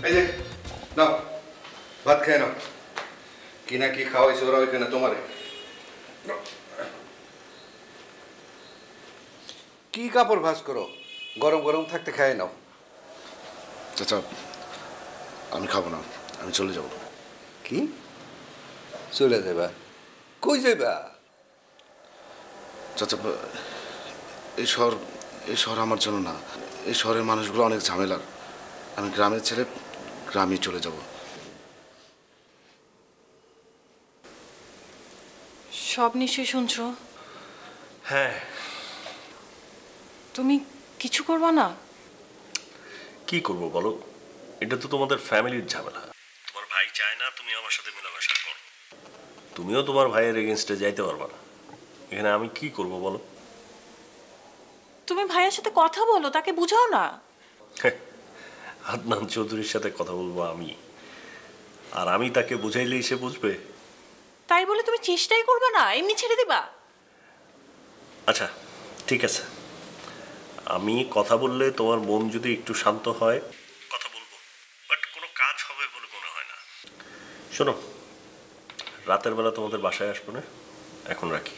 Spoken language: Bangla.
এই যে নাও ভাত খেয়ে নাও। কি না কি খাওয়াইছে ওরা ওইখানে তোমারে। কি কাপড় ভাঁজ করো, গরম গরম থাকতে খাই নাও। চাচা আমি খাবো না, আমি চলে যাব। কি চলে যাবা? কই যাবা? চাচা এই শহর আমার জন্য না। এই শহরের মানুষগুলো অনেক ঝামেলার। আমি গ্রামের ছেলে, গ্রামে চলে যাব। সব নিশ্চয়ই শুনছো। হ্যাঁ। তুমি কিছু করবা না? কি করব বলো, এটা তো তোমাদের ফ্যামিলির ঝামেলা। তোমার ভাই চায় না তুমি আমার সাথে মেলামেশা করো, তুমিও তোমার ভাইয়ের এগেনস্টে যাইতে পারবা না। এখানে আমি কি করব বলো? তুমি ভাইয়ের সাথে কথা বলো, তাকে বুঝাও না। আদনান চৌধুরীর সাথে কথা বলবো আমি, আর আমি তাকে বুঝাইলেই সে বুঝবে? তাই বলে তুমি চেষ্টাই করবে না, এমনি ছেড়ে দিবা? আচ্ছা ঠিক আছে, আমি কথা বললে তোমার মন যদি একটু শান্ত হয় কথা বলবো, বাট কোনো কাজ হবে বলে মনে হয় না। শোনো, রাতের বেলা তোমাদের বাসায় আসবো না, এখন রাখি।